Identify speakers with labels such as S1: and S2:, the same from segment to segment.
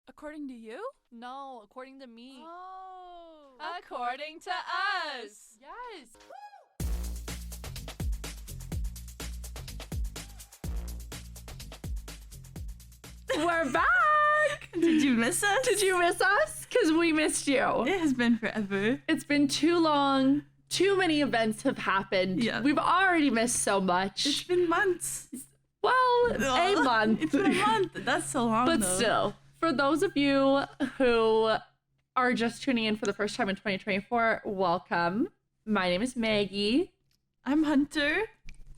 S1: According to you?
S2: No, according to me.
S1: Oh.
S2: According to us.
S1: Yes. We're back!
S3: Did you miss us?
S1: Did you miss us? Because we missed you.
S3: It has been forever.
S1: It's been too long. Too many events have happened.
S3: Yeah.
S1: We've already missed so much.
S3: It's been months.
S1: Well, a month.
S3: It's been a month. That's so long,
S1: But
S3: though.
S1: still, for those of you who are just tuning in for the first time in 2024, welcome. My name is Maggie.
S3: I'm Hunter.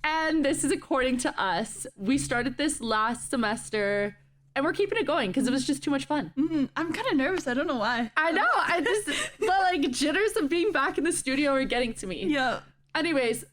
S1: And this is According to Us. We started this last semester and we're keeping it going because it was just too much fun.
S3: I'm kind of nervous. I don't know why.
S1: I know. The like jitters of being back in the studio are getting to me.
S3: Yeah.
S1: Anyways,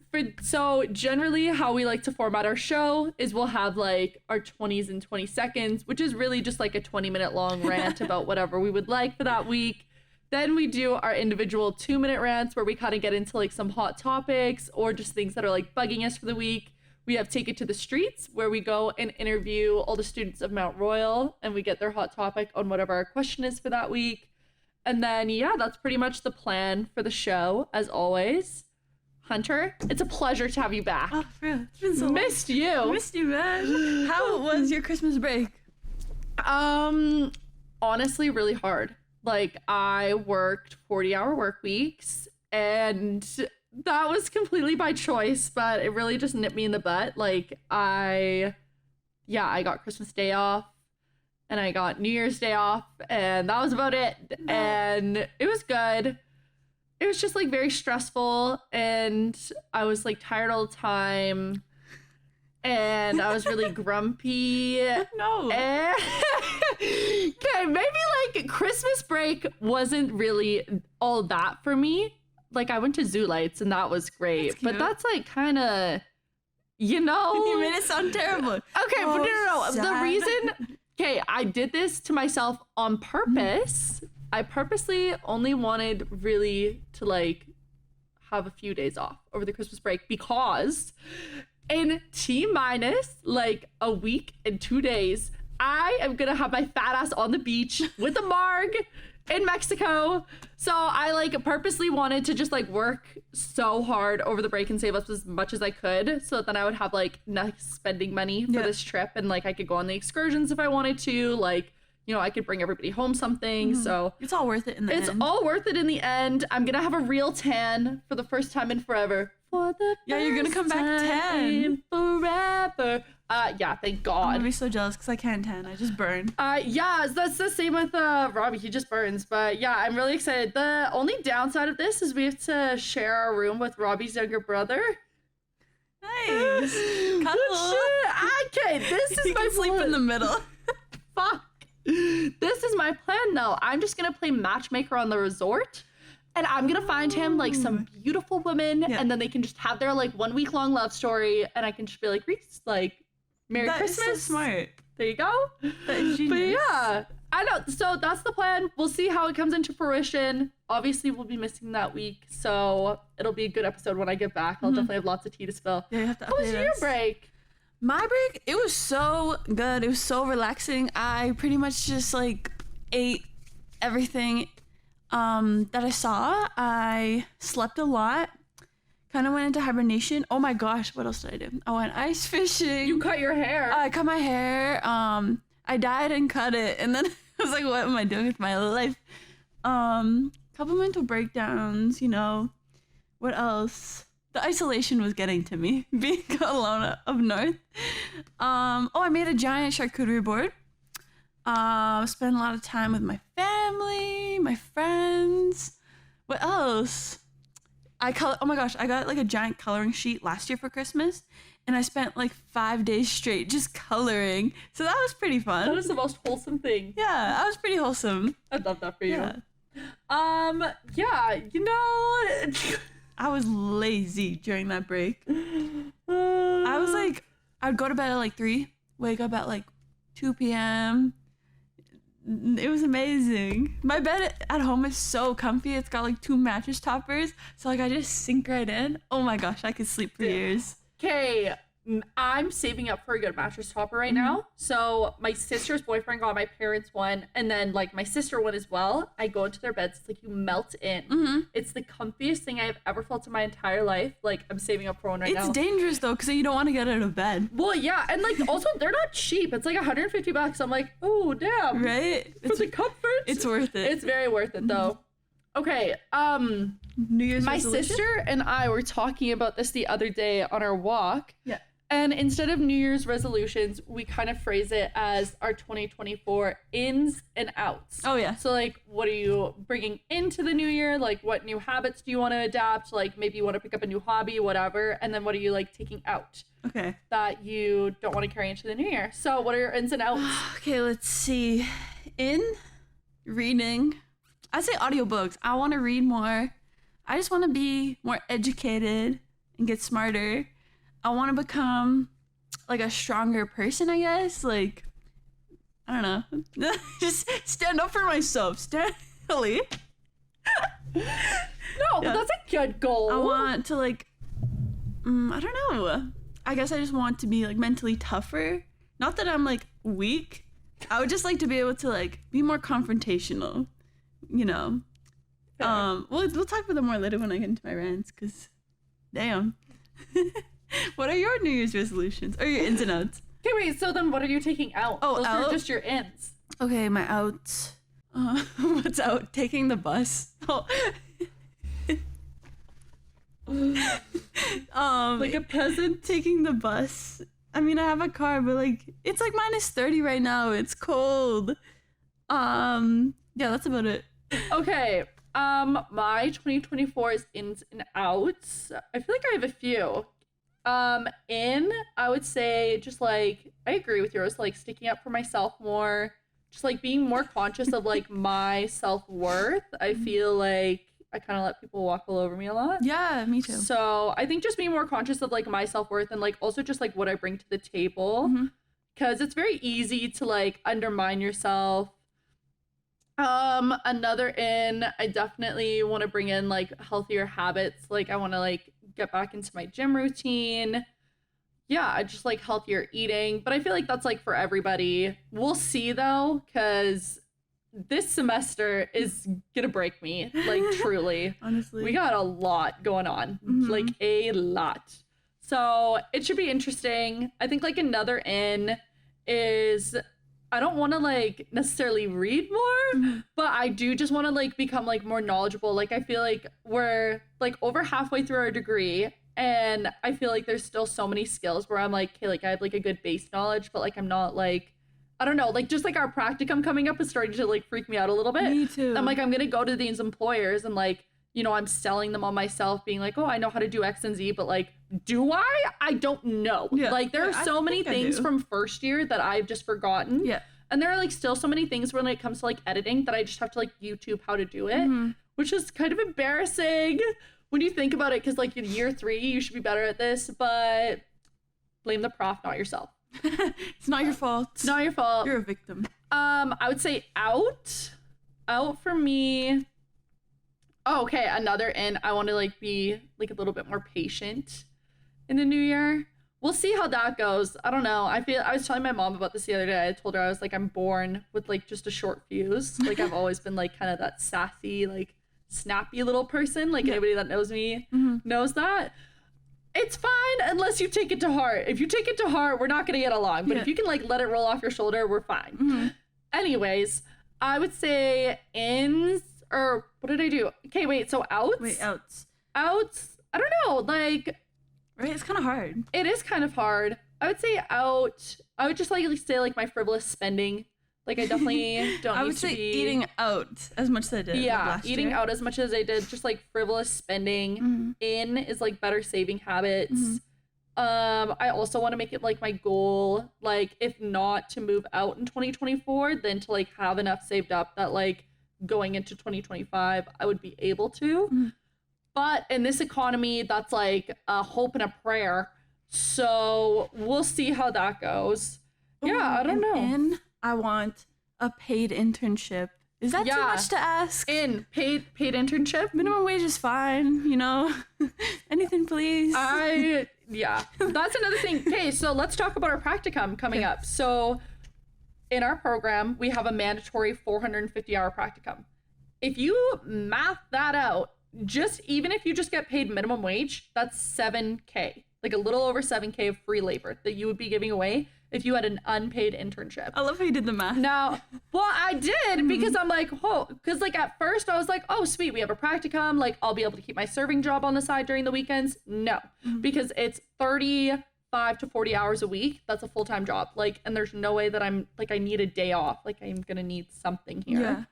S1: so generally how we like to format our show is we'll have like our 20s and 20 seconds, which is really just like a 20-minute long rant about whatever we would like for that week. Then we do our individual 2-minute rants where we kind of get into like some hot topics or just things that are like bugging us for the week. We have Take It to the Streets where we go and interview all the students of Mount Royal and we get their hot topic on whatever our question is for that week. And then, yeah, that's pretty much the plan for the show as always. Hunter, it's a pleasure to have you back.
S3: Oh, for real. It's been so long.
S1: Missed you.
S3: Missed you, man. How was your Christmas break?
S1: Honestly, really hard. Like, I worked 40-hour work weeks, and that was completely by choice, but it really just nipped me in the butt. Like, I got Christmas Day off, and I got New Year's Day off, and that was about it. And it was good. It was just, like, very stressful, and I was, like, tired all the time, and I was really grumpy.
S3: No.
S1: Okay, maybe like Christmas break wasn't really all that for me. Like I went to Zoo Lights and that was great,
S3: That's
S1: but
S3: cute.
S1: that's like kind of, you know.
S3: You made it sound terrible.
S1: Okay,
S3: Oh,
S1: but no. The
S3: sad.
S1: reason, okay, I did this to myself on purpose. I purposely only wanted really to like have a few days off over the Christmas break because in T-minus like a week and 2 days, I am gonna have my fat ass on the beach with a marg in Mexico. So I like purposely wanted to just like work so hard over the break and save up as much as I could so that then I would have like nice spending money for
S3: Yeah.
S1: this trip and like I could go on the excursions if I wanted to. Like, you know, I could bring everybody home something. So
S3: It's all worth it in the
S1: it's
S3: end.
S1: all worth it in the end. I'm gonna have a real tan for the first time in forever. For the
S3: Yeah, you're gonna come
S1: first
S3: back
S1: time
S3: tan.
S1: in forever. Yeah, thank
S3: I'm
S1: God.
S3: gonna be so jealous because I can't tan. I just burn.
S1: Yeah, that's the same with Robbie. He just burns. But yeah, I'm really excited. The only downside of this is we have to share our room with Robbie's younger brother.
S3: Nice.
S1: Which,
S3: Cuddle.
S1: okay, this is
S3: You
S1: my
S3: can sleep in the middle.
S1: fuck. This is my plan though. I'm just gonna play matchmaker on the resort. And I'm gonna find him like some beautiful women,
S3: Yeah.
S1: and then they can just have their like 1 week long love story, and I can just be like, Reese, like, Merry
S3: That is
S1: Christmas.
S3: so smart.
S1: There you go.
S3: That is
S1: But
S3: genius.
S1: yeah, I know. So that's the plan. We'll see how it comes into fruition. Obviously, we'll be missing that week, so it'll be a good episode when I get back. I'll definitely have lots of tea to spill.
S3: Yeah, you have to
S1: How was
S3: update
S1: your
S3: us.
S1: break?
S3: My break, it was so good. It was so relaxing. I pretty much just like ate everything that I saw. I slept a lot. Kind of went into hibernation. Oh my gosh, what else did I do? I went ice fishing.
S1: You cut your hair.
S3: I cut my hair. I dyed and cut it, and then I was like, "What am I doing with my life?" Couple mental breakdowns. You know, what else? The isolation was getting to me, being alone up north. I made a giant charcuterie board. Spent a lot of time with my family, my friends. What else? Oh my gosh, I got like a giant coloring sheet last year for Christmas, and I spent like 5 days straight just coloring. So that was pretty fun.
S1: That is the most wholesome thing.
S3: Yeah, I was pretty wholesome.
S1: I love that for you.
S3: Yeah.
S1: Yeah, you know.
S3: I was lazy during that break. I was like, I'd go to bed at like 3, wake up at like 2 p.m. It was amazing. My bed at home is so comfy. It's got like 2 mattress toppers. So like I just sink right in. Oh my gosh, I could sleep for years.
S1: Okay, I'm saving up for a good mattress topper right now. So my sister's boyfriend got my parents one, and then like my sister one as well. I go into their beds, it's like you melt in. It's the comfiest thing I've ever felt in my entire life. Like I'm saving up for one right now.
S3: It's dangerous though, because you don't want to get out of bed.
S1: Well, yeah, and like also they're not cheap. It's like $150. I'm like, oh damn,
S3: Right?
S1: for the comfort.
S3: It's worth it.
S1: It's very worth it though. Okay,
S3: New Year's
S1: my
S3: resolution?
S1: sister and I were talking about this the other day on our walk.
S3: Yeah.
S1: And instead of New Year's resolutions, we kind of phrase it as our 2024 ins and outs.
S3: Oh, yeah.
S1: So, like, what are you bringing into the new year? Like, what new habits do you want to adapt? Like, maybe you want to pick up a new hobby, whatever. And then what are you, like, taking out
S3: Okay.
S1: that you don't want to carry into the new year? So, what are your ins and outs?
S3: Okay, let's see. In reading, I say audiobooks. I want to read more. I just want to be more educated and get smarter. I want to become like a stronger person, I guess. Like, I don't know. Just stand up for myself. Really.
S1: No, but
S3: Yeah.
S1: that's a good goal.
S3: I want to like, I don't know. I guess I just want to be like mentally tougher. Not that I'm like weak. I would just like to be able to like be more confrontational, you know.
S1: Fair.
S3: We'll talk about that more later when I get into my rants, cause, damn. What are your New Year's resolutions or your ins and outs?
S1: Okay, wait, so then what are you taking out?
S3: Oh,
S1: Those are
S3: out?
S1: just your ins.
S3: Okay, my outs. What's out? Taking the bus. Oh.
S1: Like a peasant.
S3: Taking the bus. I mean, I have a car, but like it's like -30 right now. It's cold. Yeah, that's about it.
S1: Okay. My 2024 is ins and outs. I feel like I have a few. I would say just like I agree with yours, like sticking up for myself more, just like being more conscious of like my self-worth. I feel like I kind of let people walk all over me a lot.
S3: Yeah, me too.
S1: So I think just being more conscious of like my self-worth and like also just like what I bring to the table.
S3: Mhm.
S1: Because it's very easy to like undermine yourself. Another in, I definitely want to bring in like healthier habits. Like I want to like get back into my gym routine. Yeah, I just like healthier eating. But I feel like that's like for everybody. We'll see though, because this semester is gonna break me. Like truly.
S3: Honestly.
S1: We got a lot going on.
S3: Mhm.
S1: Like a lot. So it should be interesting. I think like another in is I don't want to like necessarily read more,
S3: Mhm.
S1: but I do just want to like become like more knowledgeable. Like I feel like we're like over halfway through our degree, and I feel like there's still so many skills where I'm like, okay, like I have like a good base knowledge, but like I'm not like, I don't know, like just like our practicum coming up is starting to like freak me out a little bit.
S3: Me too.
S1: I'm like, I'm gonna go to these employers and like, you know, I'm selling them on myself, being like, oh, I know how to do X and Z, but like, do I? I don't know.
S3: Yeah.
S1: Like, there are
S3: I
S1: so many
S3: think I
S1: things
S3: do.
S1: from first year that I've just forgotten.
S3: Yeah.
S1: And there are like still so many things when it comes to like editing that I just have to like YouTube how to do it,
S3: Mhm.
S1: which is kind of embarrassing when you think about it, because like in year 3, you should be better at this, but blame the prof, not yourself.
S3: It's not your fault.
S1: It's not your fault.
S3: You're a victim.
S1: I would say out for me. Oh, okay, another in. I want to like be like a little bit more patient in the new year. We'll see how that goes. I don't know. I was telling my mom about this the other day. I told her I was like, I'm born with like just a short fuse. Like I've always been like kind of that sassy, like snappy little person. Like
S3: Yeah.
S1: anybody that knows me
S3: Mhm.
S1: knows that. It's fine unless you take it to heart. If you take it to heart, we're not gonna get along. But
S3: Yeah.
S1: if you can like let it roll off your shoulder, we're fine.
S3: Mhm.
S1: Anyways, I would say ins, or what did I do? Okay, wait, so outs?
S3: Wait, outs.
S1: Outs, I don't know, like,
S3: Right? It's kind of hard.
S1: it is kind of hard. I would say out, I would just like say like my frivolous spending. Like I definitely don't
S3: I
S1: need
S3: would
S1: to
S3: say
S1: be
S3: eating out as much as I did. like,
S1: yeah,
S3: last
S1: eating
S3: year.
S1: out as much as I did, just like frivolous spending.
S3: Mhm.
S1: In is like better saving habits.
S3: Mhm.
S1: I also want to make it like my goal, like if not to move out in 2024, then to like have enough saved up that like going into 2025 I would be able to.
S3: Mhm.
S1: But in this economy, that's like a hope and a prayer. So we'll see how that goes. Yeah,
S3: Ooh,
S1: I don't know.
S3: And I want a paid internship. Is that too
S1: Yeah.
S3: much to ask?
S1: In paid internship.
S3: Minimum wage is fine, you know. Anything, please.
S1: Yeah, that's another thing. Okay, so let's talk about our practicum coming up. So in our program, we have a mandatory 450-hour practicum. If you math that out, just even if you just get paid minimum wage, that's 7K, like a little over 7K of free labor that you would be giving away if you had an unpaid internship.
S3: I love how you did the math.
S1: Now, well, I did because I'm like, oh, because like at first I was like, oh, sweet, we have a practicum. Like I'll be able to keep my serving job on the side during the weekends. No, because it's 35 to 40 hours a week. That's a full-time job. Like, and there's no way that I'm like, I need a day off. Like I'm going to need something here.
S3: Yeah.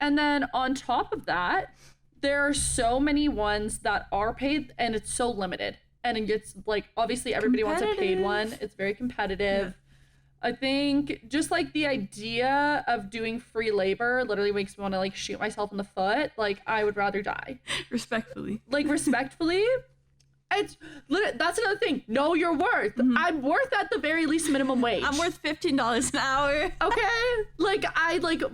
S1: And then on top of that, there are so many ones that are paid and it's so limited. And it gets like, obviously everybody wants a paid one. It's very competitive. Yeah. I think just like the idea of doing free labor literally makes me want to like shoot myself in the foot. Like I would rather die.
S3: Respectfully.
S1: Like respectfully. It's that's another thing. Know your worth. I'm worth at the very least minimum wage.
S3: I'm worth $15 an hour.
S1: Okay, like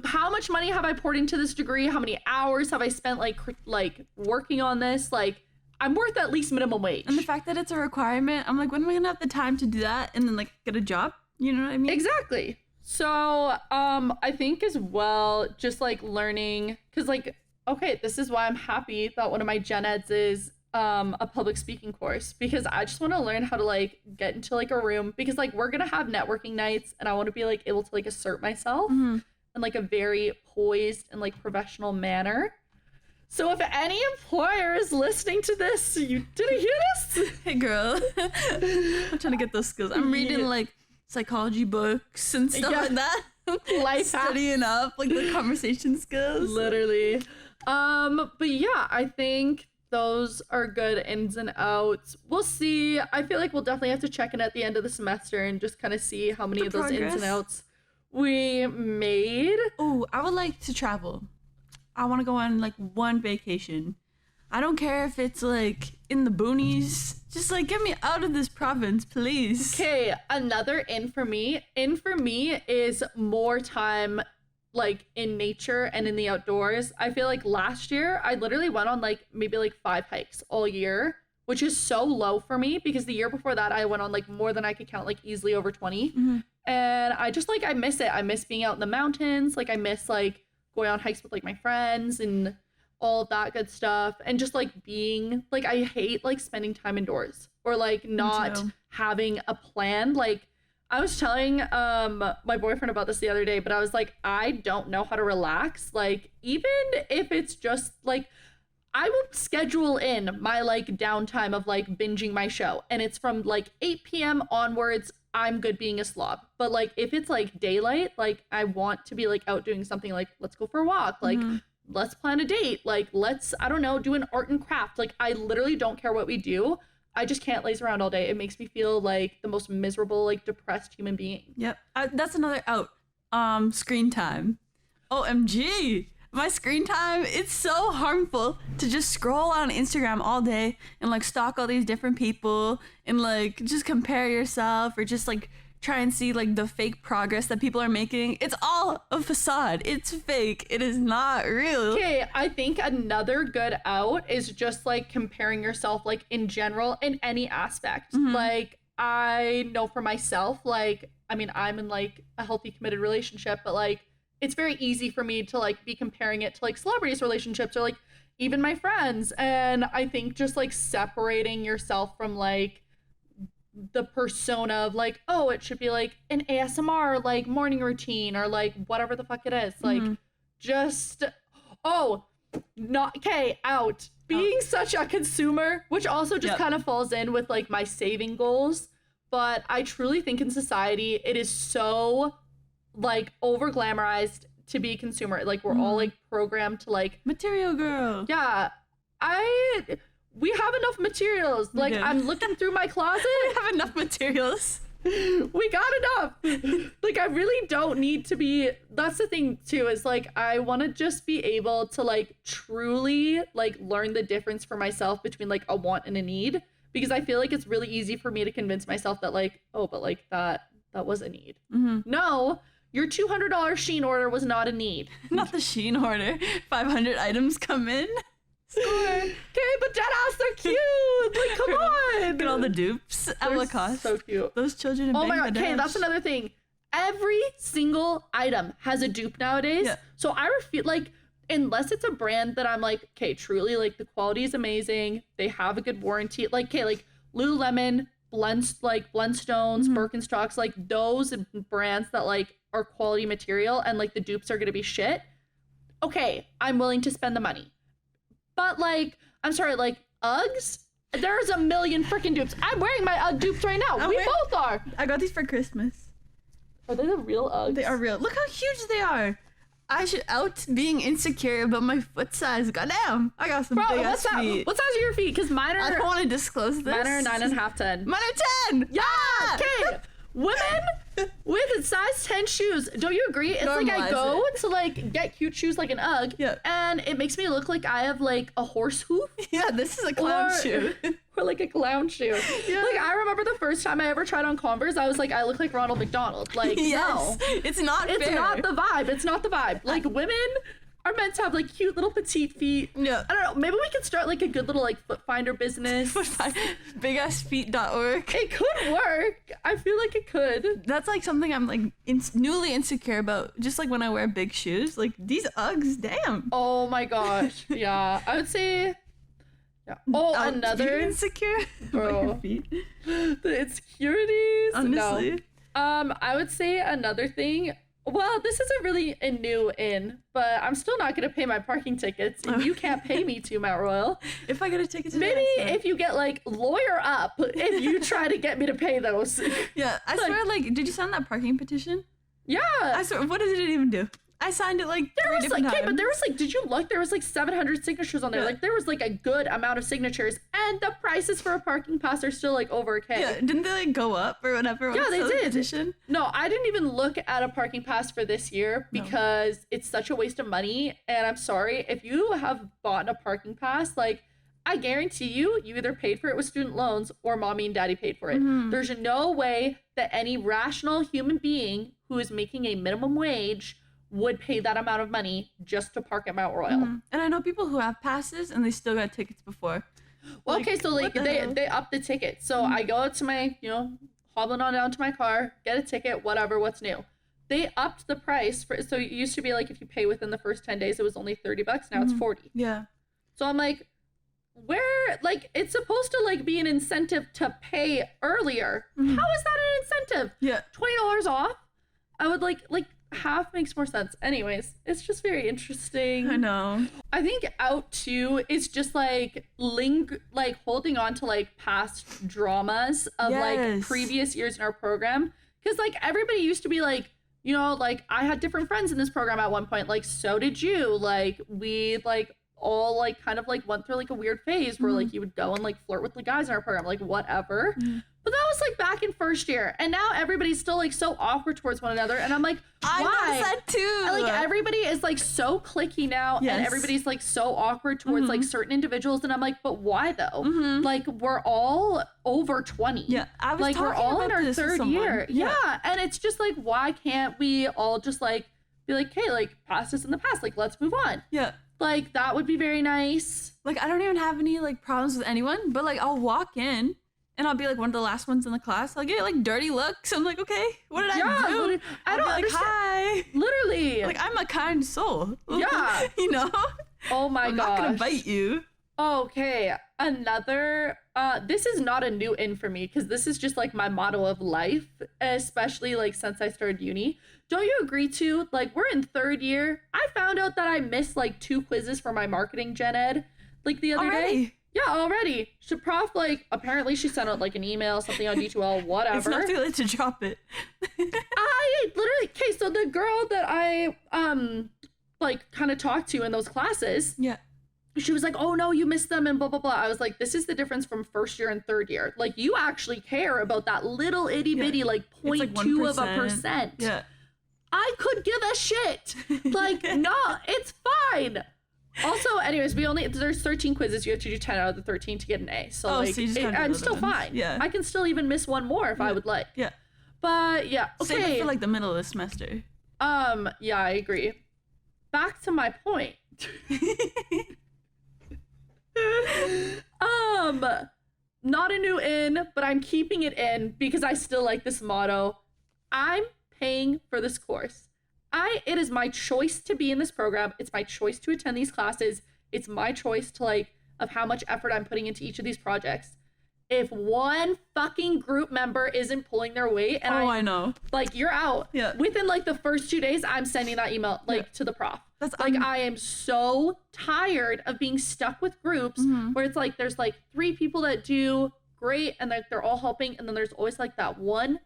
S1: how much money have I poured into this degree? How many hours have I spent like working on this? Like I'm worth at least minimum wage.
S3: And the fact that it's a requirement, I'm like, when am I gonna have the time to do that and then like get a job? You know what I mean?
S1: Exactly. So I think as well, just like learning, because like, okay, this is why I'm happy that one of my gen eds is a public speaking course, because I just want to learn how to like get into like a room, because like we're gonna have networking nights and I want to be like able to like assert myself in like a very poised and like professional manner. So if any employer is listening to this, you didn't hear this?
S3: Hey girl. I'm trying to get those skills. I'm reading like psychology books and stuff like that.
S1: Life
S3: studying up like the conversation skills.
S1: Literally. But yeah, I think those are good ins and outs. We'll see. I feel like we'll definitely have to check in at the end of the semester and just kind of see how many of those ins and outs we made.
S3: Oh, I would like to travel. I want to go on like one vacation. I don't care if it's like in the boonies. Just like get me out of this province, please.
S1: Okay, another in for me. In for me is more time like in nature and in the outdoors. I feel like last year I literally went on like maybe like 5 hikes all year, which is so low for me because the year before that I went on like more than I could count, like easily over 20. And I just like, I miss it. I miss being out in the mountains. Like I miss like going on hikes with like my friends and all of that good stuff, and just like being like, I hate like spending time indoors or like not having a plan. Like I was telling my boyfriend about this the other day, but I was like, I don't know how to relax. Like even if it's just like, I will schedule in my like downtime of like binging my show, and it's from like 8 p.m. onwards. I'm good being a slob. But like if it's like daylight, like I want to be like out doing something, like let's go for a walk, like let's plan a date, like let's, I don't know, do an art and craft. Like I literally don't care what we do. I just can't laze around all day. It makes me feel like the most miserable, like depressed human being.
S3: Yep. That's another out. Screen time. OMG. My screen time, it's so harmful to just scroll on Instagram all day and like stalk all these different people and like just compare yourself or just like try and see like the fake progress that people are making. It's all a facade. It's fake. It is not real.
S1: Okay, I think another good out is just like comparing yourself like in general in any aspect. Like I know for myself, like, I mean, I'm in like a healthy committed relationship, but like it's very easy for me to like be comparing it to like celebrities' relationships or like even my friends. And I think just like separating yourself from like the persona of like, oh, it should be like an ASMR like morning routine or like whatever the fuck it is. Like just, oh, not, okay, out. Being such a consumer, which also just kind of falls in with like my saving goals. But I truly think in society, it is so like over glamorized to be a consumer. Like we're all like programmed to like
S3: material girl.
S1: Yeah, we have enough materials. Like I'm looking through my closet.
S3: We have enough materials.
S1: We got enough. Like I really don't need to be. That's the thing too, is like I want to just be able to like truly like learn the difference for myself between like a want and a need, because I feel like it's really easy for me to convince myself that like, oh, but like that was a need. No, your $200 Shein order was not a need.
S3: Not the Shein order. 500 items come in.
S1: Okay, but dead ass, they're cute. Like, come on.
S3: Look at all the dupes at
S1: They're
S3: Lacoste.
S1: so cute.
S3: Those children in
S1: Oh my god,
S3: Bangladesh.
S1: okay, that's another thing. Every single item has a dupe nowadays.
S3: Yeah.
S1: So I refuse, like, unless it's a brand that I'm like, okay, truly, like, the quality is amazing. They have a good warranty. Like, okay, like, Lululemon, Blundstones, Birkenstocks, like, those brands that, like, are quality material and, like, the dupes are gonna be shit. Okay, I'm willing to spend the money. But, like, I'm sorry, like, Uggs? There's a million freaking dupes. I'm wearing my Ugg dupes right now.
S3: I'm
S1: We
S3: wearing-
S1: both are.
S3: I got these for Christmas.
S1: Are they the real Uggs?
S3: They are real. Look how huge they are. I should out being insecure about my foot size. Goddamn, I got some
S1: Bro,
S3: big
S1: what's
S3: ass
S1: that?
S3: feet.
S1: What size are your feet? Because mine
S3: I don't
S1: are
S3: want to disclose this.
S1: mine are 9.5, 10.
S3: Mine are 10.
S1: Yeah. Okay. Women with size 10 shoes. Don't you agree? It's like I
S3: Normalize
S1: go to like get cute shoes like an Ugg,
S3: Yeah.
S1: and it makes me look like I have like a horse hoof.
S3: Yeah, this is a clown
S1: Or-
S3: shoe.
S1: Or like a clown shoe.
S3: Yeah.
S1: Like I remember the first time I ever tried on Converse, I was like, I look like Ronald McDonald. Like,
S3: Yes,
S1: no.
S3: it's not
S1: It's
S3: fair.
S1: not the vibe. It's not the vibe. Like women are meant to have like cute little petite feet.
S3: Yeah.
S1: I don't know. Maybe we could start like a good little like foot finder business.
S3: Bigassfeet.org.
S1: It could work. I feel like it could.
S3: That's like something I'm like newly insecure about. Just like when I wear big shoes, like these Uggs, damn.
S1: Oh my gosh. Yeah. I would say. Yeah. Oh,
S3: Out being
S1: another.
S3: insecure
S1: Bro.
S3: about your feet.
S1: The insecurities.
S3: Honestly.
S1: No. I would say another thing. Well, this isn't really a new in, but I'm still not gonna pay my parking tickets, and you can't pay me to, Mount Royal.
S3: If I get a ticket to
S1: Maybe
S3: the
S1: if you get like lawyer up, if you try to get me to pay those.
S3: yeah, I swear, like, did you sign that parking petition?
S1: Yeah.
S3: I swear, what did it even do? I signed it like
S1: There
S3: three
S1: was like,
S3: different
S1: okay, but
S3: times.
S1: there was like, did you look? There was like 700 signatures on there.
S3: Yeah.
S1: Like, there was like a good amount of signatures, and the prices for a parking pass are still like over $1,000.
S3: Yeah, didn't they like go up or whatever?
S1: Yeah,
S3: once
S1: they
S3: the
S1: did.
S3: Petition?
S1: No, I didn't even look at a parking pass for this year
S3: No.
S1: because it's such a waste of money. And I'm sorry, if you have bought a parking pass, like, I guarantee you either paid for it with student loans or mommy and daddy paid for it.
S3: Mhm.
S1: There's no way that any rational human being who is making a minimum wage would pay that amount of money just to park at Mount Royal.
S3: Mhm. And I know people who have passes and they still got tickets before.
S1: Well,
S3: Like,
S1: okay, so like
S3: what the hell?
S1: they up the ticket. So I go out to my, hobbling on down to my car, get a ticket, whatever, what's new. They upped the price for, so it used to be like if you pay within the first 10 days, it was only $30. Now it's
S3: Mhm.
S1: 40.
S3: Yeah.
S1: So I'm like, where, like, it's supposed to like be an incentive to pay earlier.
S3: Mhm.
S1: How is that an incentive?
S3: Yeah.
S1: $20 off? I would like half makes more sense. Anyways, it's just very interesting.
S3: I know.
S1: I think out too is just like holding on to like past dramas of like
S3: Yes.
S1: previous years in our program. Cause like everybody used to be like, like I had different friends in this program at one point. Like so did you. Like we like all like kind of like went through like a weird phase where like you would go and like flirt with the guys in our program, like whatever.
S3: Mhm.
S1: But that was like back in first year. And now everybody's still like so awkward towards one another. And I'm like,
S3: I
S1: why?
S3: noticed that too.
S1: And, like everybody is like so cliquey now, and
S3: Yes.
S1: everybody's like so awkward towards like
S3: Mhm.
S1: certain individuals, and I'm like, but why though?
S3: Mhm.
S1: Like we're all over 20.
S3: Yeah, I was
S1: like we're
S3: talking
S1: all in
S3: about
S1: our
S3: this with
S1: third
S3: someone.
S1: year. Yeah, and it's just like, why can't we all just like be like, hey, like past is in the past, like let's move on.
S3: Yeah.
S1: Like that would be very nice.
S3: Like I don't even have any like problems with anyone, but like I'll walk in and I'll be like one of the last ones in the class. I'll get like dirty looks. I'm like, okay, what did I
S1: Yeah,
S3: do?
S1: literally- I
S3: I'll
S1: don't
S3: be like,
S1: understand.
S3: hi.
S1: Literally.
S3: Like I'm a kind soul.
S1: Yeah.
S3: you know.
S1: oh my
S3: I'm
S1: gosh.
S3: not gonna bite you.
S1: Okay, another this is not a new in for me because this is just like my motto of life, especially like since I started uni. Don't you agree too? Like we're in third year. I found out that I missed like 2 quizzes for my marketing gen ed like the other day.
S3: Already.
S1: Yeah, already. She prof like apparently she sent out like an email, something on D2L,
S3: It's
S1: whatever.
S3: not too late to drop it.
S1: I literally okay, so the girl that I like kind of talked to in those classes,
S3: Yeah.
S1: she was like, oh no, you missed them and blah blah blah. I was like, this is the difference from first year and third year. Like you actually care about that little itty bitty like
S3: It's like
S1: 0.2 of a
S3: 1%.
S1: percent.
S3: Yeah.
S1: I could give a shit. Like no, it's fine. Also, anyways, there's 13 quizzes. You have to do 10 out of the 13 to get an A. So
S3: Oh,
S1: like
S3: so you just gotta do
S1: I'm
S3: the
S1: still
S3: other ones.
S1: fine.
S3: Yeah.
S1: I can still even miss one more if I
S3: Yeah.
S1: would like.
S3: Yeah.
S1: But yeah,
S3: Save it
S1: okay.
S3: for like the middle of the semester.
S1: Yeah, I agree. Back to my point. Not a new in, but I'm keeping it in because I still like this motto. I'm paying for this course. It is my choice to be in this program. It's my choice to attend these classes. It's my choice to of how much effort I'm putting into each of these projects. If one fucking group member isn't pulling their weight and
S3: I know.
S1: You're out.
S3: Yeah.
S1: Within the first 2 days, I'm sending that email to the prof.
S3: That's
S1: I am so tired of being stuck with groups where it's there's 3 people that do great and they're all helping, and then there's always that one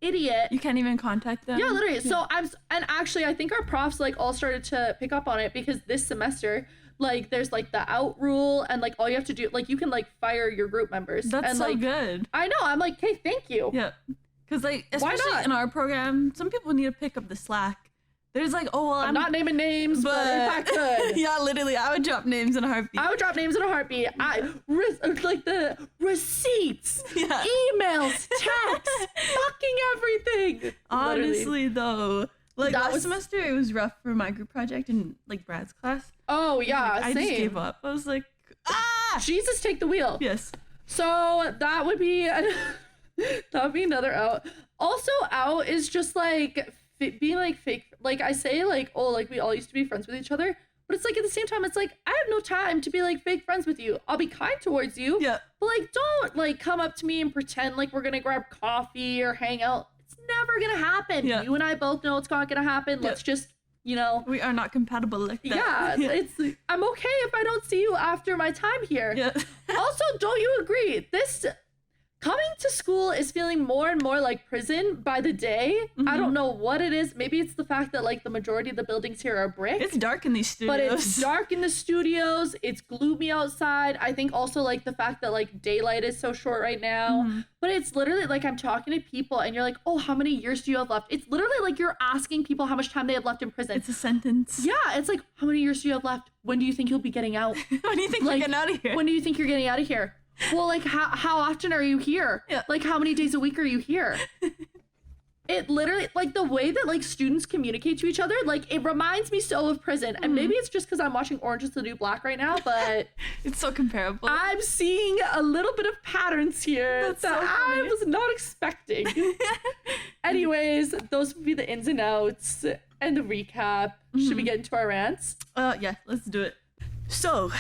S1: idiot.
S3: You can't even contact them.
S1: Yeah, literally. So and actually I think our profs all started to pick up on it because this semester there's the out rule and all you have to do you can fire your group members.
S3: That's
S1: and,
S3: so good.
S1: I know. I'm hey, thank you.
S3: Yeah. Because
S1: Why
S3: especially
S1: not?
S3: in our program, some people need to pick up the slack. There's oh well,
S1: I'm not naming names, but if I could.
S3: Yeah, literally, I would drop names in a heartbeat.
S1: I would drop names in a heartbeat. The receipts,
S3: Yeah.
S1: emails, texts, fucking everything.
S3: Honestly,
S1: Literally.
S3: though,
S1: That
S3: last
S1: was-
S3: semester it was rough for my group project and Brad's class.
S1: Oh yeah,
S3: I
S1: same.
S3: just gave up. I was
S1: Jesus, take the wheel.
S3: yes.
S1: So that would be another out. Also, out is just being fake. I say oh we all used to be friends with each other, but it's at the same time it's I have no time to be fake friends with you. I'll be kind towards you.
S3: Yeah.
S1: But don't come up to me and pretend we're gonna grab coffee or hang out. It's never gonna happen.
S3: Yeah.
S1: You and I both know it's not gonna happen. Let's just
S3: We are not compatible like that.
S1: yeah, it's I'm okay if I don't see you after my time here.
S3: Yeah.
S1: Also, don't you agree? This coming to school is feeling more and more like prison by the day. I don't know what it is. Maybe it's the fact that the majority of the buildings here are brick.
S3: It's dark in these studios.
S1: But it's dark in the studios. It's gloomy outside. I think also the fact that daylight is so short right now. But it's literally I'm talking to people and you're oh, how many years do you have left? It's literally you're asking people how much time they have left in prison.
S3: It's a sentence.
S1: Yeah, it's how many years do you have left? When do you think you'll be getting out?
S3: When do you think you're getting out of here?
S1: When do you think you're getting out of here? Well, how often are you here?
S3: Yeah.
S1: How many days a week are you here? It literally, the way that, students communicate to each other, it reminds me so of prison. And maybe it's just because I'm watching Orange is the New Black right now, but
S3: It's so comparable.
S1: I'm seeing a little bit of patterns here
S3: That's
S1: that
S3: so
S1: I
S3: funny.
S1: was not expecting. Anyways, those would be the ins and outs and the recap. Should we get into our rants?
S3: Yeah, let's do it. So,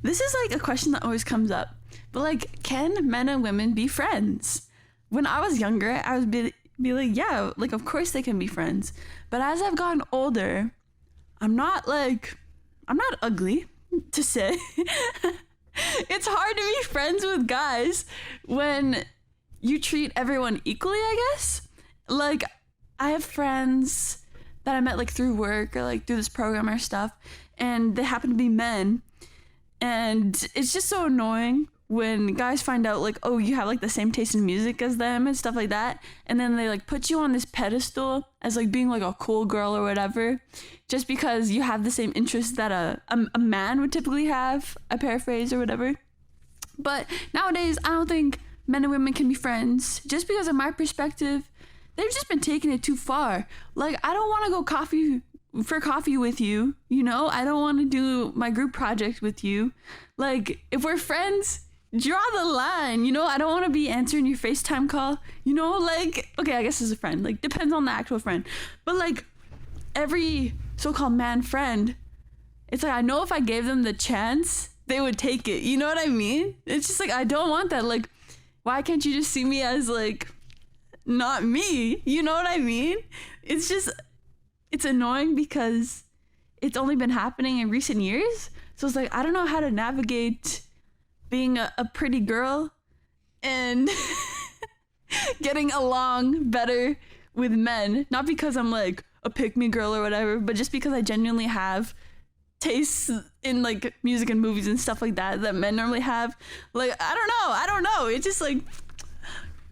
S3: this is a question that always comes up. But can men and women be friends? When I was younger, I would be yeah, of course they can be friends. But as I've gotten older, I'm not ugly to say. It's hard to be friends with guys when you treat everyone equally, I guess. I have friends that I met through work or through this program or stuff, and they happen to be men. And it's just so annoying when guys find out oh, you have the same taste in music as them and stuff like that, and then they put you on this pedestal as being a cool girl or whatever, just because you have the same interests that a man would typically have, I paraphrase or whatever. But nowadays I don't think men and women can be friends, just because in my perspective they've just been taking it too far. I don't want to go coffee with you, I don't want to do my group project with you. If we're friends, draw the line, I don't want to be answering your FaceTime call, okay, I guess as a friend, depends on the actual friend, but every so-called man friend, it's I know if I gave them the chance, they would take it, you know what I mean? It's just I don't want that. Why can't you just see me as not me, you know what I mean? It's just, it's annoying because it's only been happening in recent years. So it's I don't know how to navigate being a pretty girl and getting along better with men. Not because I'm a pick-me girl or whatever, but just because I genuinely have tastes in music and movies and stuff like that men normally have. I don't know. It's just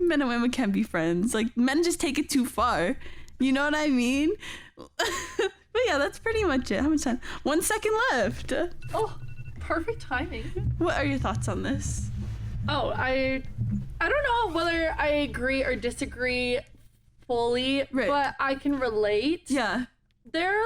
S3: men and women can't be friends. Men just take it too far. You know what I mean? But yeah, that's pretty much it. How much time? 1 second left.
S1: Oh, perfect timing.
S3: What are your thoughts on this?
S1: Oh, I don't know whether I agree or disagree fully,
S3: Right.
S1: but I can relate.
S3: Yeah.
S1: there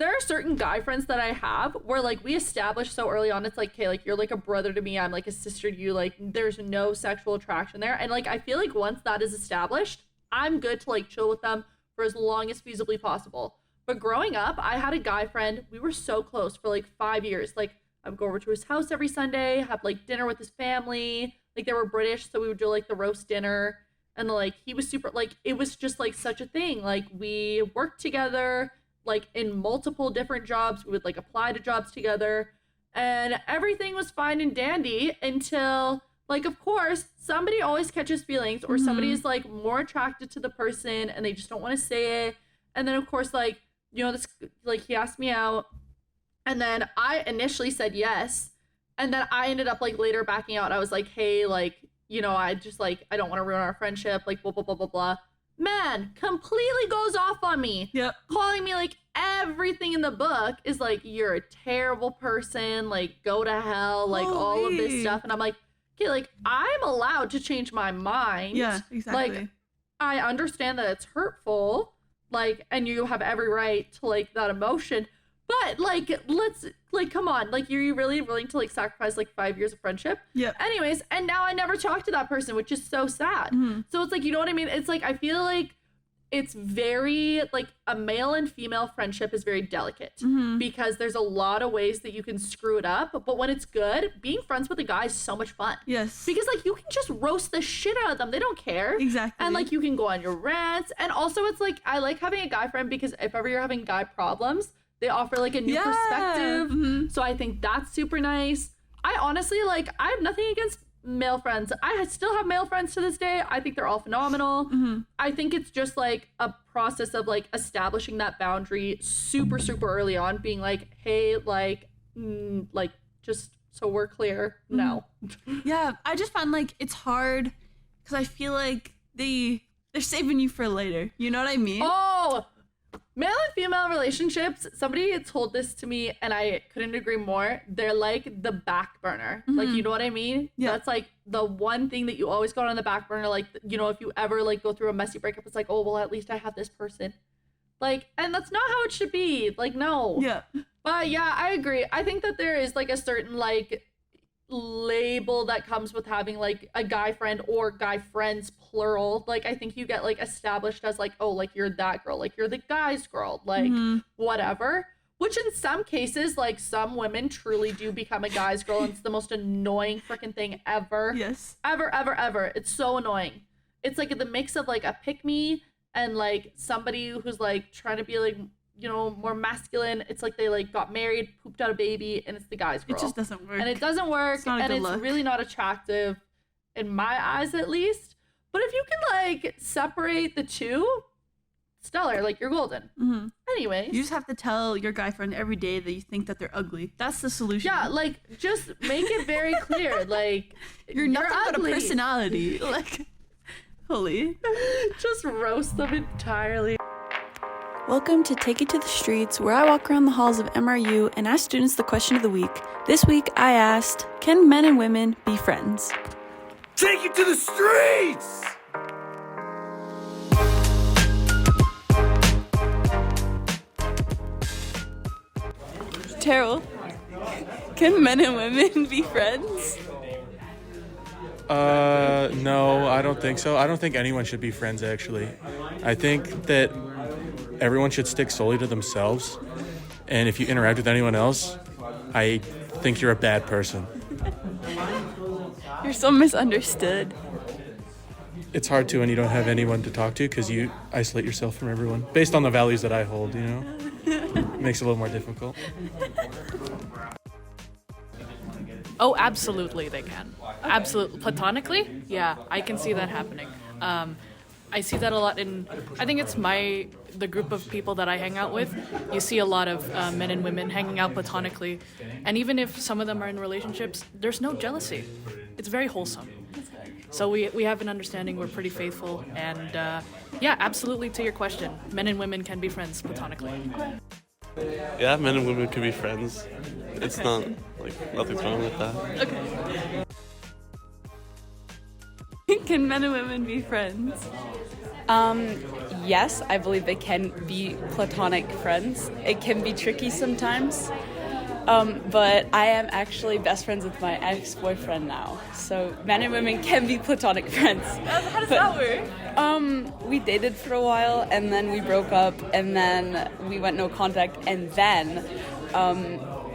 S1: are certain guy friends that I have where like we established so early on, it's like, okay, like you're like a brother to me, I'm like a sister to you, like there's no sexual attraction there. And like I feel like once that is established, I'm good to like chill with them for as long as feasibly possible. But growing up, I had a guy friend, we were so close for like 5 years. Like I would go over to his house every Sunday, have like dinner with his family. Like they were British, so we would do like the roast dinner. And like he was super, like it was just like such a thing. Like we worked together, like in multiple different jobs. We would like apply to jobs together, and everything was fine and dandy until like, of course, somebody always catches feelings, or somebody is like more attracted to the person and they just don't want to say it. And then of course, like, you know, this, like he asked me out, and then I initially said yes, and then I ended up like later backing out. I was like, hey, like, you know, I just like, I don't want to ruin our friendship, like blah blah blah blah blah. Man, completely goes off on me.
S3: Yep.
S1: Calling me like everything in the book is like, you're a terrible person, like go to hell, like all of this
S3: Holy.
S1: stuff. And I'm like, okay, like I'm allowed to change my mind.
S3: Yeah, exactly.
S1: Like I understand that it's hurtful, like, and you have every right to like that emotion. But like, let's like, come on, like, you're you really willing to like sacrifice like 5 years of friendship?
S3: Yep.
S1: Anyways, and now I never talk to that person, which is so sad. So it's like, you know what I mean? It's like, I feel like it's very like a male and female friendship is very delicate because there's a lot of ways that you can screw it up. But when it's good, being friends with a guy is so much fun.
S3: Yes.
S1: Because like you can just roast the shit out of them. They don't care.
S3: Exactly.
S1: And like you can go on your rants. And also it's like, I like having a guy friend because if ever you're having guy problems, they offer like a new perspective. So I think that's super nice. I honestly, like, I have nothing against male friends. I still have male friends to this day. I think they're all phenomenal. I think it's just like a process of like establishing that boundary super early on, being like, hey, like, like, just so we're clear, no.
S3: Yeah, I just found like it's hard because I feel like they're saving you for later. You know what I mean?
S1: Oh, male and female relationships, somebody told this to me and I couldn't agree more. They're like the back burner. Like, you know what I mean?
S3: Yeah.
S1: That's like the one thing that you always got on the back burner. Like, you know, if you ever like go through a messy breakup, it's like, oh, well, at least I have this person. Like, and that's not how it should be. Like, no.
S3: Yeah.
S1: But yeah, I agree. I think that there is like a certain like label that comes with having like a guy friend or guy friends plural. Like I think you get like established as like, oh, like you're that girl, like you're the guy's girl, like whatever. Which in some cases, like some women truly do become a guy's girl, and it's the most annoying freaking thing ever.
S3: Yes.
S1: Ever. It's so annoying. It's like the mix of like a pick me and like somebody who's like trying to be like, you know, more masculine. It's like they like got married, pooped out a baby, and it's the guy's girl.
S3: It just doesn't work.
S1: And it doesn't work,
S3: It's not a
S1: and
S3: good
S1: it's
S3: look.
S1: really not attractive in my eyes, at least. But if you can like separate the two, stellar, like you're golden. Anyways,
S3: You just have to tell your guy friend every day that you think that they're ugly. That's the solution.
S1: yeah, like just make it very clear, like
S3: You're nothing but a
S1: ugly.
S3: personality. Like, holy.
S1: Just roast them entirely.
S4: Welcome to Take It to the Streets, where I walk around the halls of MRU and ask students the question of the week. This week, I asked, can men and women be friends?
S5: Take it to the streets!
S3: Terrell, can men and women be friends?
S6: No, I don't think so. I don't think anyone should be friends, actually. I think that everyone should stick solely to themselves. And if you interact with anyone else, I think you're a bad person.
S3: You're so misunderstood.
S6: It's hard to when you don't have anyone to talk to because you isolate yourself from everyone. Based on the values that I hold, you know? It makes it a little more difficult.
S2: Oh, absolutely they can. Absolutely. Platonically? Yeah, I can see that happening. I see that a lot I think it's the group of people that I hang out with. You see a lot of men and women hanging out platonically. And even if some of them are in relationships, there's no jealousy. It's very wholesome. So we have an understanding, we're pretty faithful. And yeah, absolutely to your question, men and women can be friends platonically.
S7: Yeah, men and women can be friends. It's not, like, nothing's wrong with that.
S2: Okay.
S3: Can men and women be friends?
S8: yes, I believe they can be platonic friends. It can be tricky sometimes. But I am actually best friends with my ex-boyfriend now. So men and women can be platonic friends.
S3: How does that work?
S8: We dated for a while, and then we broke up, and then we went no contact, and then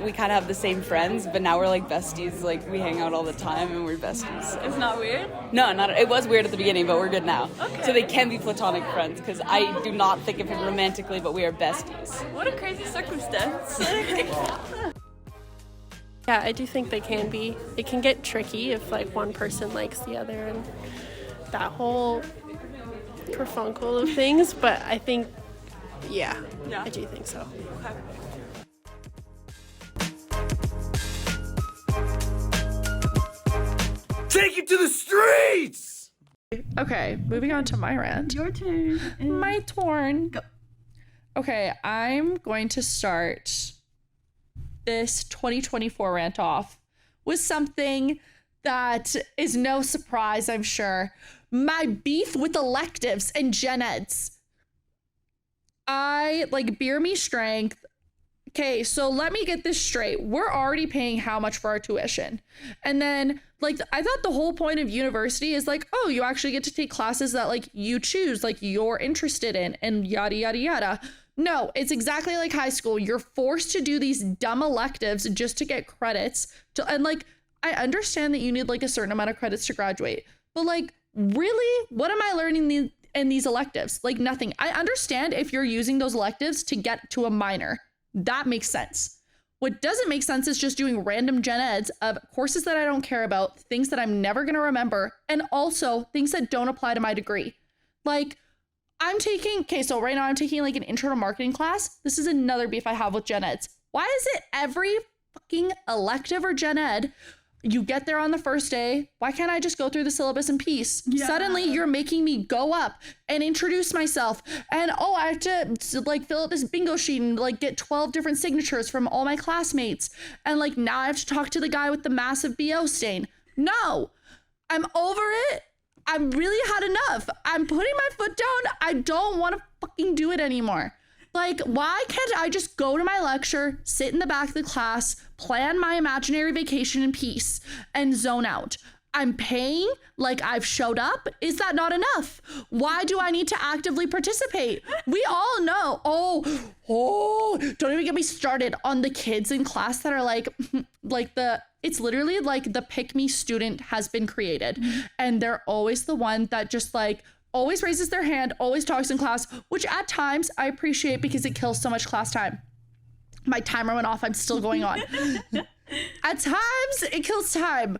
S8: we kind of have the same friends, but now we're like besties. Like we hang out all the time, and we're besties.
S3: It's not weird?
S8: No, not. It was weird at the beginning, but we're good now. Okay. So they can be platonic friends, because I do not think of it romantically, but we are besties.
S3: What a crazy circumstance.
S9: Yeah, I do think they can be. It can get tricky if like one person likes the other and that whole kerfunkle of things, but I think, yeah, I do think so.
S5: Take it to the streets!
S1: Okay, moving on to my rant.
S3: Your turn.
S1: My turn.
S3: Go.
S1: Okay, I'm going to start this 2024 rant off with something that is no surprise, I'm sure. My beef with electives and gen eds. I like beer me strength. Okay, so let me get this straight. We're already paying how much for our tuition? And then like I thought the whole point of university is like, oh, you actually get to take classes that like you choose, like you're interested in, and yada yada yada. No, it's exactly like high school. You're forced to do these dumb electives just to get credits. And like, I understand that you need like a certain amount of credits to graduate, but like, really, what am I learning in these electives? Like nothing. I understand if you're using those electives to get to a minor. That makes sense. What doesn't make sense is just doing random gen eds of courses that I don't care about, things that I'm never going to remember, and also things that don't apply to my degree. Like, so right now I'm taking like an intro to marketing class. This is another beef I have with gen eds. Why is it every fucking elective or gen ed, you get there on the first day, why can't I just go through the syllabus in peace? Yeah. Suddenly you're making me go up and introduce myself, and I have to like fill out this bingo sheet and like get 12 different signatures from all my classmates, and like now I have to talk to the guy with the massive BO stain. No, I'm over it. I'm really had enough. I'm putting my foot down. I don't want to fucking do it anymore. Like, why can't I just go to my lecture, sit in the back of the class, plan my imaginary vacation in peace, and zone out? I'm paying, like I've showed up. Is that not enough? Why do I need to actively participate? We all know. Don't even get me started on the kids in class that are like it's literally like the pick me student has been created. And they're always the one that just like always raises their hand, always talks in class, which at times I appreciate because it kills so much class time. My timer went off, I'm still going on. At times it kills time.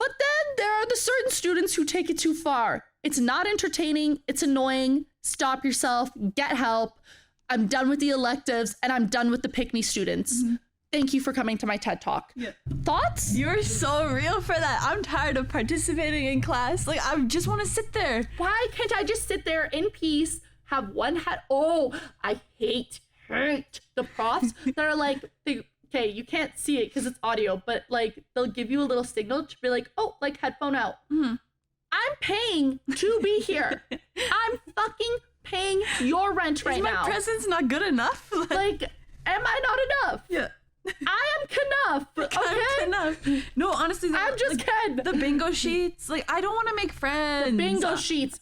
S1: But then there are the certain students who take it too far. It's not entertaining. It's annoying. Stop yourself. Get help. I'm done with the electives, and I'm done with the pick-me students. Mm-hmm. Thank you for coming to my TED Talk. Yeah. Thoughts?
S3: You're so real for that. I'm tired of participating in class. Like, I just want to sit there.
S1: Why can't I just sit there in peace, have one hat? I hate the profs that are like, okay, you can't see it because it's audio, but like they'll give you a little signal to be like, oh, like headphone out. Mm-hmm. I'm paying to be here. I'm fucking paying your rent right now.
S3: Is my presence not good enough?
S1: Like, am I not enough?
S3: Yeah.
S1: I am enough. Okay.
S3: Enough. No, honestly,
S1: I'm just kidding.
S3: The bingo sheets. Like, I don't want to make friends.
S1: The bingo sheets.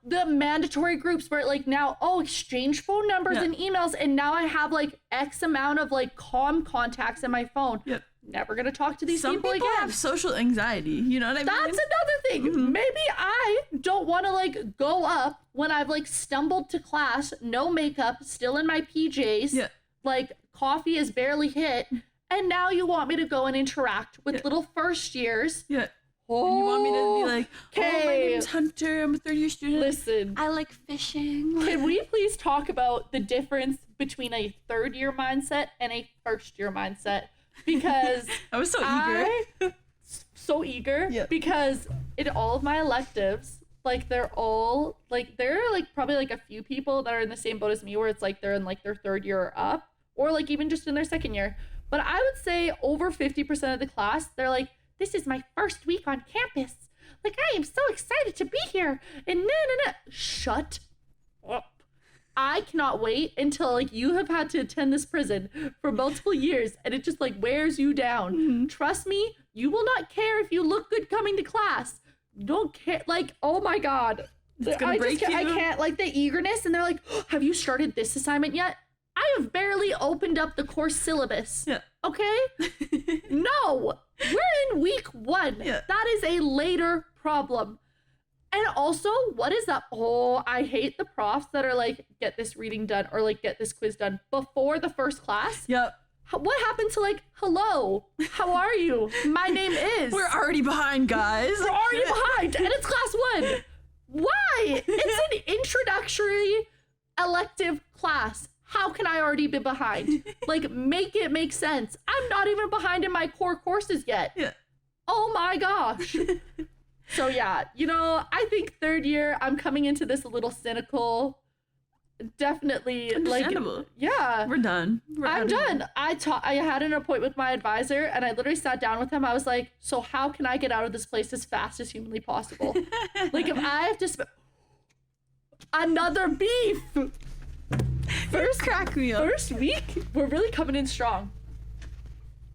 S1: The mandatory groups where like now, exchange phone numbers and emails, and now I have like X amount of like contacts in my phone. Yep. Never gonna talk to these people again. Some people have
S3: social anxiety. You know what I mean?
S1: That's another thing. Mm-hmm. Maybe I don't want to like go up when I've like stumbled to class, no makeup, still in my PJs. Like coffee is barely hit, and now you want me to go and interact with little first years.
S3: Yeah. And you want me to be like, my name's Hunter, I'm a third-year student.
S1: Listen.
S3: I like fishing.
S1: Can we please talk about the difference between a third-year mindset and a first-year mindset? Because
S3: I was so eager.
S1: Because in all of my electives, like there are like probably like a few people that are in the same boat as me where it's like they're in like their third year or up, or like even just in their second year. But I would say over 50% of the class, they're like, this is my first week on campus. Like, I am so excited to be here. And no. Shut up. I cannot wait until like you have had to attend this prison for multiple years and it just like wears you down. Trust me, you will not care if you look good coming to class. You don't care. Like, oh my God.
S3: gonna break you.
S1: I can't, like the eagerness. And they're like, oh, have you started this assignment yet? I have barely opened up the course syllabus.
S3: Yeah.
S1: Okay? No, we're in week 1.
S3: Yeah.
S1: That is a later problem. And also, what is that? Oh, I hate the profs that are like, get this reading done or like get this quiz done before the first class.
S3: Yep.
S1: What happened to like, hello, how are you? My name is.
S3: We're already behind, guys.
S1: We're already behind, and it's class 1. Why? It's an introductory elective class. How can I already be behind? Like, make it make sense. I'm not even behind in my core courses yet.
S3: Yeah.
S1: Oh my gosh. So yeah, you know, I think 3rd year, I'm coming into this a little cynical. Definitely, like,
S3: Understandable.
S1: yeah.
S3: We're done.
S1: I'm done. I had an appointment with my advisor, and I literally sat down with him. I was like, so how can I get out of this place as fast as humanly possible? Like, if I have to another beef.
S3: Crack me up.
S1: First week, we're really coming in strong.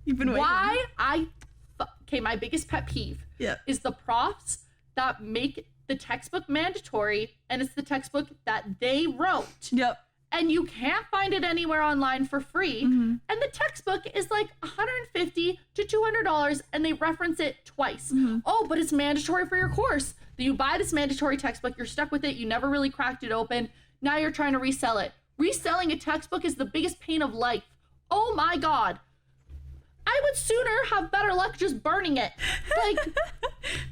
S3: You've been waiting.
S1: Okay, my biggest pet peeve
S3: Yeah.
S1: is the profs that make the textbook mandatory, and it's the textbook that they wrote.
S3: Yep.
S1: And you can't find it anywhere online for free. And the textbook is like $150 to $200, and they reference it twice. Oh, but it's mandatory for your course. You buy this mandatory textbook, you're stuck with it, you never really cracked it open. Now you're trying to resell it. Reselling a textbook is the biggest pain of life. Oh my God. I would sooner have better luck just burning it. Like,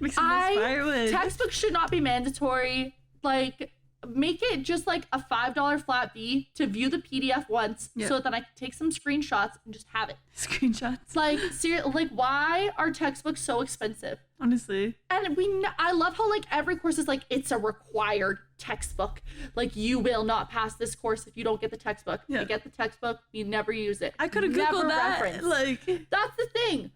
S3: Mix some firewood.
S1: textbooks should not be mandatory. Like, make it just like a $5 flat fee to view the PDF once, so that I can take some screenshots and just have it.
S3: Screenshots.
S1: Like, like, why are textbooks so expensive?
S3: Honestly.
S1: And I love how like every course is like, it's a required textbook. Like, you will not pass this course if you don't get the textbook.
S3: Yeah.
S1: You get the textbook, you never use it.
S3: I could have
S1: Never
S3: Googled that.
S1: reference.
S3: Like,
S1: That's the thing.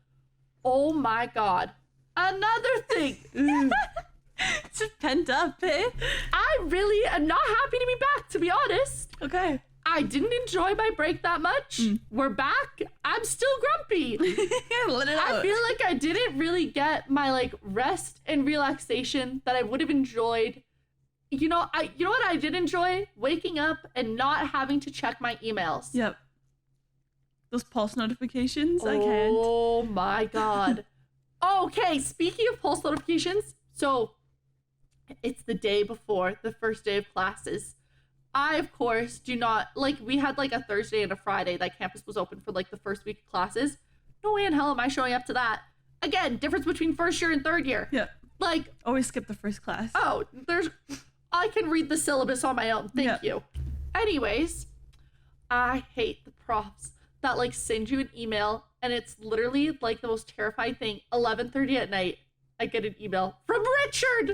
S1: Oh my God. Another thing.
S3: it's just pent up, eh?
S1: I really am not happy to be back, to be honest.
S3: Okay.
S1: I didn't enjoy my break that much. We're back. I'm still grumpy.
S3: Let it out.
S1: I feel like I didn't really get my like rest and relaxation that I would have enjoyed. You know what I did enjoy? Waking up and not having to check my emails.
S3: Yep. Those pulse notifications, I can't.
S1: Oh my God. Okay, speaking of pulse notifications, so it's the day before the first day of classes. I, of course, do not, like, we had like a Thursday and a Friday that campus was open for like the first week of classes. No way in hell am I showing up to that. Again, difference between 1st year and 3rd year.
S3: Yeah.
S1: Like,
S3: Always skip the first class.
S1: oh, I can read the syllabus on my own. Thank you. Anyways, I hate the profs that like send you an email and it's literally like the most terrifying thing. 11:30 at night, I get an email from Richard.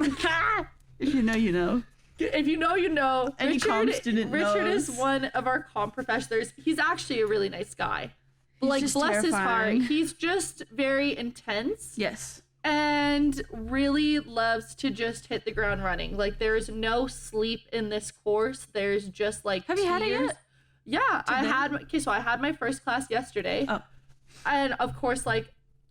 S3: If you know, you know.
S1: If you know, you know.
S3: Any comm student
S1: Richard
S3: knows.
S1: is one of our comm professors. He's actually a really nice guy.
S3: He's
S1: Like,
S3: just
S1: bless his heart.
S3: terrifying.
S1: He's just very intense
S3: Yes.
S1: and really loves to just hit the ground running. Like, there's no sleep in this course. There's just like
S3: Have you had it
S1: tears.
S3: yet?
S1: Yeah,
S3: Today?
S1: so I had my first class yesterday.
S3: Oh.
S1: And of course, like,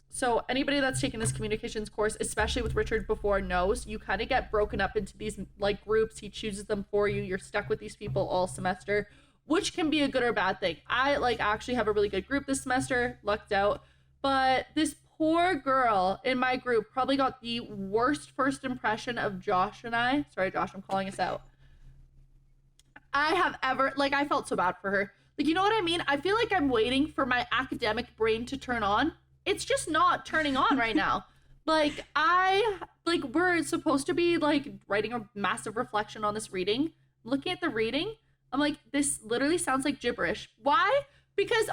S1: so anybody that's taken this communications course, especially with Richard before, knows you kind of get broken up into these like groups. He chooses them for you. You're stuck with these people all semester, which can be a good or bad thing. I like actually have a really good group this semester, lucked out. But this poor girl in my group probably got the worst first impression of Josh and I. Sorry, Josh, I'm calling us out. I have ever, like, I felt so bad for her. Like, you know what I mean? I feel like I'm waiting for my academic brain to turn on. It's just not turning on right now. Like, we're supposed to be, like, writing a massive reflection on this reading. Looking at the reading, I'm like, this literally sounds like gibberish. Why? Because,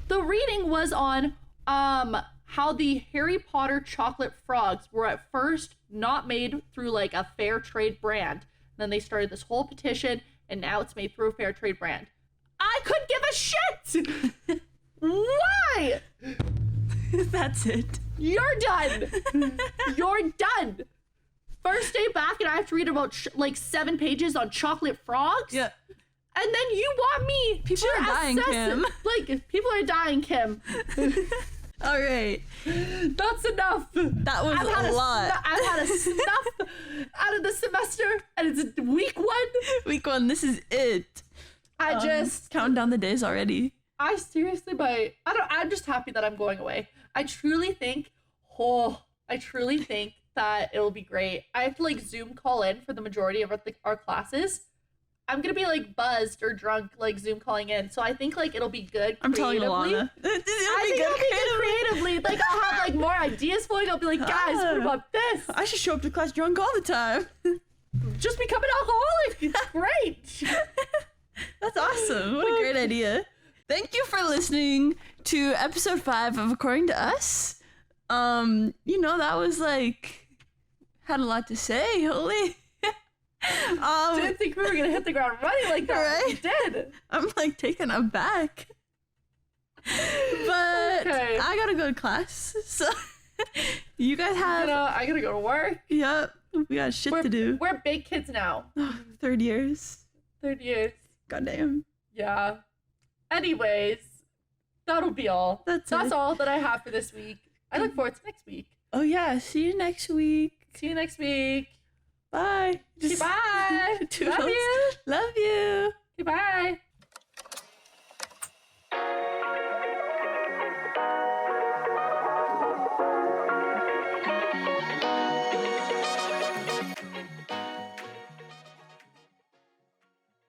S1: the reading was on, how the Harry Potter chocolate frogs were at first not made through, like, a fair trade brand. Then they started this whole petition, and now it's made through a fair trade brand. I could give a shit! Why?
S3: That's it.
S1: You're done. You're done. First day back and I have to read about like 7 pages on chocolate frogs?
S3: Yeah.
S1: And then you want me
S3: People
S1: to
S3: are dying,
S1: assess
S3: Kim.
S1: it. Like, people are dying, Kim.
S3: All right.
S1: That's enough.
S3: That was a lot.
S1: I've had a snuff out of the semester, and it's week 1.
S3: Week 1, this is it.
S1: I just
S3: Counting down the days already.
S1: I seriously, I'm just happy that I'm going away. I truly think that it'll be great. I have to like Zoom call in for the majority of our classes. I'm gonna be like buzzed or drunk, like Zoom calling in. So I think like it'll be good.
S3: I'm telling
S1: creatively.
S3: Alana.
S1: I think it'll be good creatively. Like I'll have like more ideas flowing. I'll be like, guys, what about this?
S3: I should show up to class drunk all the time.
S1: Just become an alcoholic. It's great.
S3: That's awesome. What a great idea. Thank you for listening to episode 5 of According to Us. That was like, had a lot to say. Holy.
S1: Didn't think we were gonna hit the ground running like that.
S3: Right?
S1: We did.
S3: I'm like taken aback. But
S1: Okay.
S3: I gotta go to class. So you guys have,
S1: I gotta go to work.
S3: yep, we got shit to do.
S1: We're big kids now.
S3: 3rd years.
S1: 3rd years.
S3: Goddamn.
S1: Yeah. Anyways, that'll be all.
S3: That's
S1: That's
S3: it.
S1: all that I have for this week. I look forward to next week.
S3: Oh yeah, see you next week.
S1: See you next week.
S3: Bye.
S1: Bye. Love
S3: Toodles.
S1: you.
S3: Love you.
S1: Goodbye.